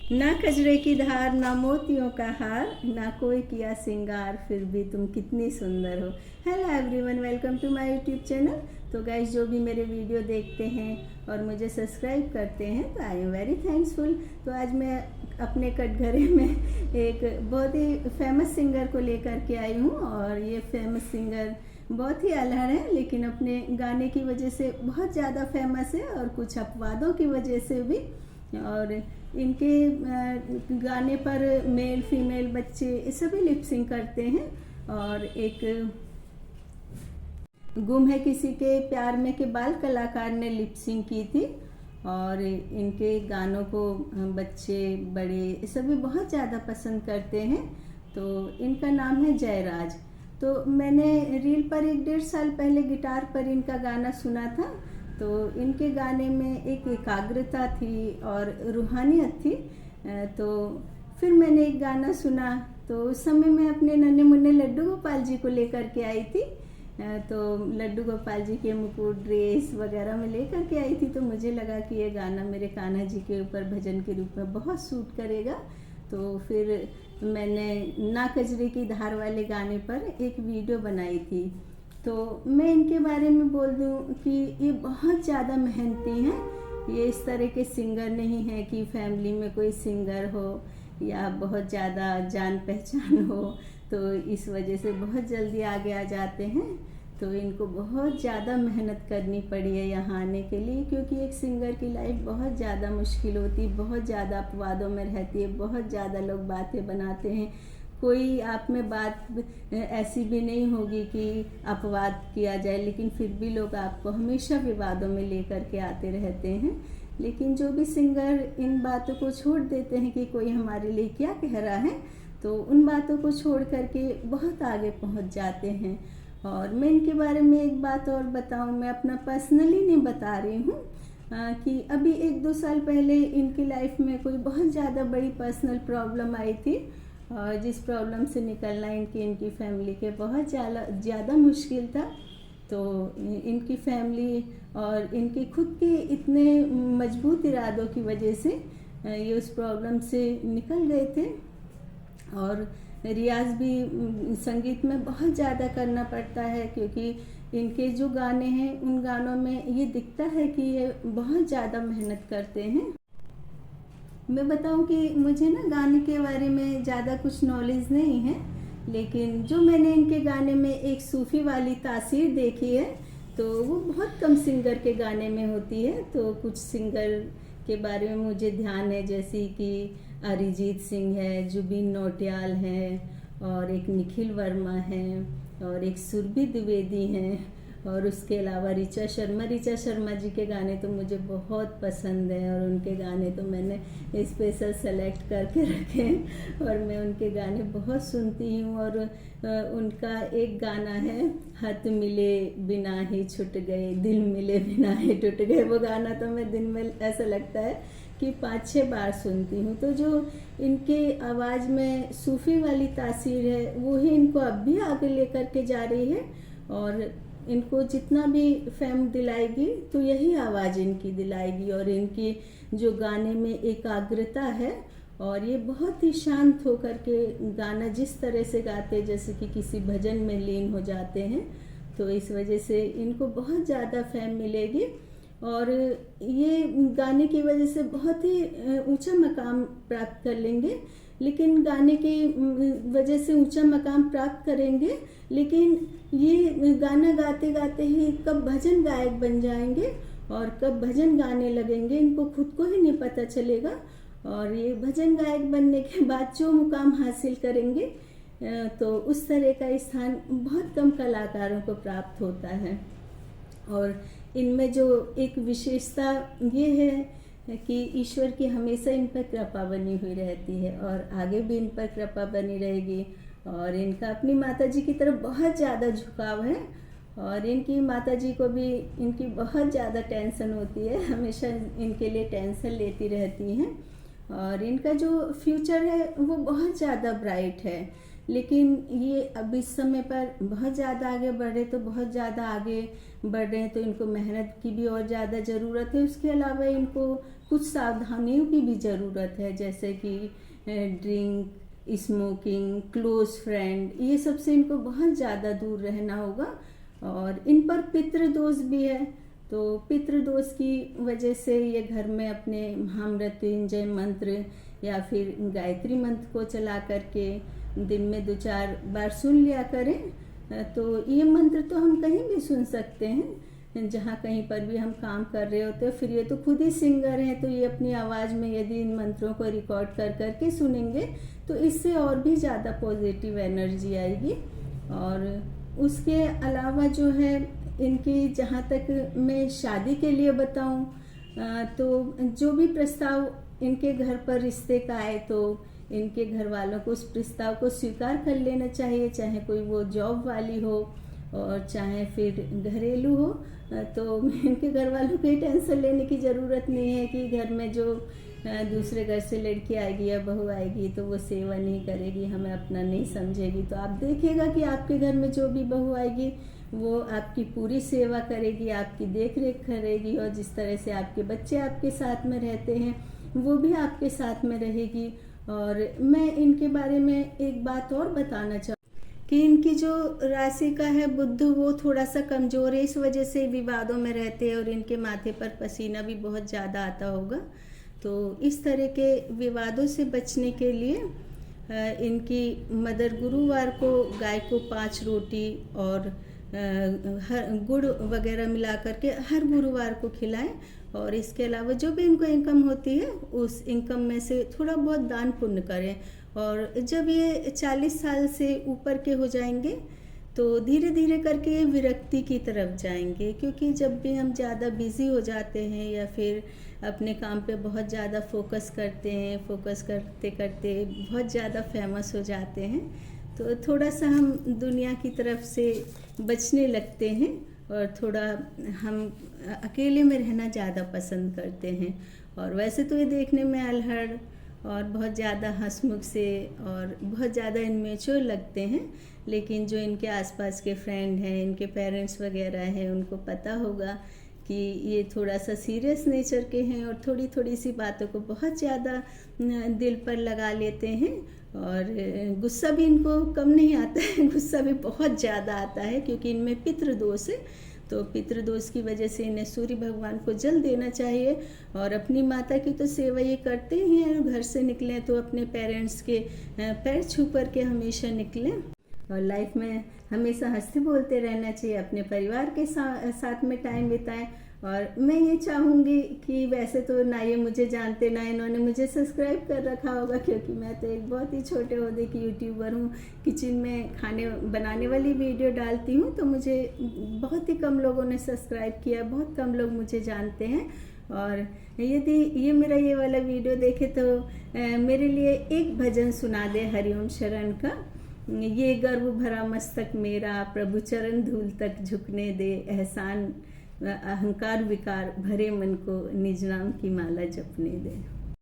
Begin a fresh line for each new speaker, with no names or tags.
ना कजरे की धार ना मोतियों का हार ना कोई किया सिंगार फिर भी तुम कितनी सुंदर हो। Hello everyone, welcome to my YouTube channel. तो गाइस, जो भी मेरे वीडियो देखते हैं और मुझे सब्सक्राइब करते हैं तो आई एम वेरी थैंक्सफुल। तो आज मैं अपने कटघरे में एक बहुत ही फेमस सिंगर को लेकर के आई हूँ और ये फेमस सिंगर बहुत ही अलहड़ है, लेकिन अपने गाने की वजह से बहुत ज़्यादा फेमस है और कुछ अपवादों की वजह से भी। और इनके गाने पर मेल फीमेल बच्चे सभी लिपसिंग करते हैं। और एक गुम है किसी के प्यार में के बाल कलाकार ने लिपसिंग की थी और इनके गानों को बच्चे बड़े सभी बहुत ज़्यादा पसंद करते हैं। तो इनका नाम है जयराज। तो मैंने रील पर 1-1.5 साल पहले गिटार पर इनका गाना सुना था। तो इनके गाने में एक एकाग्रता थी और रूहानियत थी। तो फिर मैंने एक गाना सुना तो उस समय मैं अपने नन्हे मुन्ने लड्डू गोपाल जी को लेकर के आई थी। तो लड्डू गोपाल जी के मुकुट ड्रेस वगैरह में लेकर के आई थी। तो मुझे लगा कि ये गाना मेरे कान्हा जी के ऊपर भजन के रूप में बहुत सूट करेगा। तो फिर मैंने ना कजरे की धार वाले गाने पर एक वीडियो बनाई थी। तो मैं इनके बारे में बोल दूं कि ये बहुत ज़्यादा मेहनती हैं। ये इस तरह के सिंगर नहीं है कि फैमिली में कोई सिंगर हो या बहुत ज़्यादा जान पहचान हो, तो इस वजह से बहुत जल्दी आगे आ जाते हैं। तो इनको बहुत ज़्यादा मेहनत करनी पड़ी है यहाँ आने के लिए, क्योंकि एक सिंगर की लाइफ बहुत ज़्यादा मुश्किल होती है, बहुत ज़्यादा अपवादों में रहती है, बहुत ज़्यादा लोग बातें बनाते हैं। कोई आप में बात ऐसी भी नहीं होगी कि अपवाद किया जाए, लेकिन फिर भी लोग आपको हमेशा विवादों में लेकर के आते रहते हैं। लेकिन जो भी सिंगर इन बातों को छोड़ देते हैं कि कोई हमारे लिए क्या कह रहा है, तो उन बातों को छोड़ करके बहुत आगे पहुंच जाते हैं। और मैं इनके बारे में एक बात और बताऊं, मैं अपना पर्सनली नहीं बता रही हूँ कि अभी 1-2 साल पहले इनकी लाइफ में कोई बहुत ज़्यादा बड़ी पर्सनल प्रॉब्लम आई थी और जिस प्रॉब्लम से निकलना इनकी फैमिली के बहुत ज़्यादा मुश्किल था। तो इनकी फैमिली और इनके खुद के इतने मजबूत इरादों की वजह से ये उस प्रॉब्लम से निकल गए थे। और रियाज भी संगीत में बहुत ज़्यादा करना पड़ता है, क्योंकि इनके जो गाने हैं उन गानों में ये दिखता है कि ये बहुत ज़्यादा मेहनत करते हैं। मैं बताऊं कि मुझे ना गाने के बारे में ज़्यादा कुछ नॉलेज नहीं है, लेकिन जो मैंने इनके गाने में एक सूफ़ी वाली तासीर देखी है तो वो बहुत कम सिंगर के गाने में होती है। तो कुछ सिंगर के बारे में मुझे ध्यान है, जैसे कि अरिजीत सिंह है, जुबिन नौटियाल है, और एक निखिल वर्मा है, और एक सुरभि द्विवेदी हैं, और उसके अलावा ऋचा शर्मा जी के गाने तो मुझे बहुत पसंद है और उनके गाने तो मैंने स्पेशल सेलेक्ट करके रखे हैं और मैं उनके गाने बहुत सुनती हूँ। और उनका एक गाना है, हाथ मिले बिना ही छूट गए, दिल मिले बिना ही टूट गए, वो गाना तो मैं दिन में ऐसा लगता है कि 5-6 बार सुनती हूँ। तो जो इनके आवाज़ में सूफ़ी वाली तासीर है वो ही इनको अब भी आगे लेकर के जा रही है और इनको जितना भी फेम दिलाएगी तो यही आवाज़ इनकी दिलाएगी। और इनकी जो गाने में एकाग्रता है और ये बहुत ही शांत होकर के गाना जिस तरह से गाते जैसे कि किसी भजन में लीन हो जाते हैं, तो इस वजह से इनको बहुत ज़्यादा फेम मिलेगी और ये गाने की वजह से बहुत ही ऊंचा मकाम प्राप्त कर लेंगे। लेकिन गाने की वजह से ऊंचा मकाम प्राप्त करेंगे, लेकिन ये गाना गाते गाते ही कब भजन गायक बन जाएंगे और कब भजन गाने लगेंगे इनको खुद को ही नहीं पता चलेगा। और ये भजन गायक बनने के बाद जो मुकाम हासिल करेंगे तो उस तरह का स्थान बहुत कम कलाकारों को प्राप्त होता है। और इनमें जो एक विशेषता ये है कि ईश्वर की हमेशा इन पर कृपा बनी हुई रहती है और आगे भी इन पर कृपा बनी रहेगी। और इनका अपनी माता जी की तरफ बहुत ज़्यादा झुकाव है और इनकी माता जी को भी इनकी बहुत ज़्यादा टेंशन होती है, हमेशा इनके लिए टेंशन लेती रहती हैं। और इनका जो फ्यूचर है वो बहुत ज़्यादा ब्राइट है, लेकिन ये अब इस समय पर बहुत ज़्यादा आगे बढ़े तो बहुत ज़्यादा आगे बढ़ रहे हैं, तो इनको मेहनत की भी और ज़्यादा ज़रूरत है। उसके अलावा इनको कुछ सावधानियों की भी ज़रूरत है, जैसे कि ड्रिंक, स्मोकिंग, क्लोज फ्रेंड, ये सब से इनको बहुत ज़्यादा दूर रहना होगा। और इन पर पितृ दोष भी है, तो पितृ दोष की वजह से ये घर में अपने महामृत्युंजय मंत्र या फिर गायत्री मंत्र को चला करके दिन में 2-4 बार सुन लिया करें। तो ये मंत्र तो हम कहीं भी सुन सकते हैं, जहाँ कहीं पर भी हम काम कर रहे होते हैं। फिर ये तो खुद ही सिंगर हैं, तो ये अपनी आवाज़ में यदि इन मंत्रों को रिकॉर्ड कर करके सुनेंगे तो इससे और भी ज़्यादा पॉजिटिव एनर्जी आएगी। और उसके अलावा जो है इनकी, जहाँ तक मैं शादी के लिए बताऊँ, तो जो भी प्रस्ताव इनके घर पर रिश्ते का आए तो इनके घर वालों को उस प्रस्ताव को स्वीकार कर लेना चाहिए, चाहे कोई वो जॉब वाली हो और चाहे फिर घरेलू हो। तो इनके घर वालों को टेंशन लेने की ज़रूरत नहीं है कि घर में जो दूसरे घर से लड़की आएगी या बहू आएगी तो वो सेवा नहीं करेगी, हमें अपना नहीं समझेगी। तो आप देखिएगा कि आपके घर में जो भी बहू आएगी वो आपकी पूरी सेवा करेगी, आपकी देख रेख करेगी, और जिस तरह से आपके बच्चे आपके साथ में रहते हैं वो भी आपके साथ में रहेगी। और मैं इनके बारे में एक बात और बताना चाहूँ कि इनकी जो राशि का है बुध, वो थोड़ा सा कमज़ोर है, इस वजह से विवादों में रहते हैं और इनके माथे पर पसीना भी बहुत ज़्यादा आता होगा। तो इस तरह के विवादों से बचने के लिए इनकी मदर गुरुवार को गाय को 5 रोटी और हर गुड़ वगैरह मिला करके हर गुरुवार को खिलाएं। और इसके अलावा जो भी इनको इनकम होती है उस इनकम में से थोड़ा बहुत दान पुण्य करें। और जब ये 40 साल से ऊपर के हो जाएंगे तो धीरे धीरे करके ये विरक्ति की तरफ जाएंगे, क्योंकि जब भी हम ज़्यादा बिज़ी हो जाते हैं या फिर अपने काम पे बहुत ज़्यादा फोकस करते हैं, फोकस करते करते बहुत ज़्यादा फेमस हो जाते हैं, तो थोड़ा सा हम दुनिया की तरफ से बचने लगते हैं और थोड़ा हम अकेले में रहना ज़्यादा पसंद करते हैं। और वैसे तो ये देखने में अल्हड़ और बहुत ज़्यादा हंसमुख से और बहुत ज़्यादा इनमेच्योर लगते हैं, लेकिन जो इनके आसपास के फ्रेंड हैं, इनके पेरेंट्स वगैरह हैं, उनको पता होगा कि ये थोड़ा सा सीरियस नेचर के हैं और थोड़ी थोड़ी सी बातों को बहुत ज़्यादा दिल पर लगा लेते हैं। और गुस्सा भी इनको कम नहीं आता है, गुस्सा भी बहुत ज़्यादा आता है, क्योंकि इनमें पितृदोष है। तो पितृदोष की वजह से इन्हें सूर्य भगवान को जल देना चाहिए। और अपनी माता की तो सेवा ये करते ही हैं, घर से निकलें तो अपने पेरेंट्स के पैर छू कर के हमेशा निकलें। और लाइफ में हमेशा हंसते बोलते रहना चाहिए, अपने परिवार के साथ में टाइम बिताएं। और मैं ये चाहूँगी कि वैसे तो ना ये मुझे जानते, ना इन्होंने मुझे सब्सक्राइब कर रखा होगा, क्योंकि मैं तो एक बहुत ही छोटे ओहदे की यूट्यूबर हूँ। किचन में खाने बनाने वाली वीडियो डालती हूँ, तो मुझे बहुत ही कम लोगों ने सब्सक्राइब किया, बहुत कम लोग मुझे जानते हैं। और यदि ये मेरा ये वाला वीडियो देखे तो मेरे लिए एक भजन सुना दे हरिओम शरण का। ये गर्व भरा मस्तक मेरा, प्रभु चरण धूल तक झुकने दे, एहसान अहंकार विकार भरे मन को निज नाम की माला जपने दे।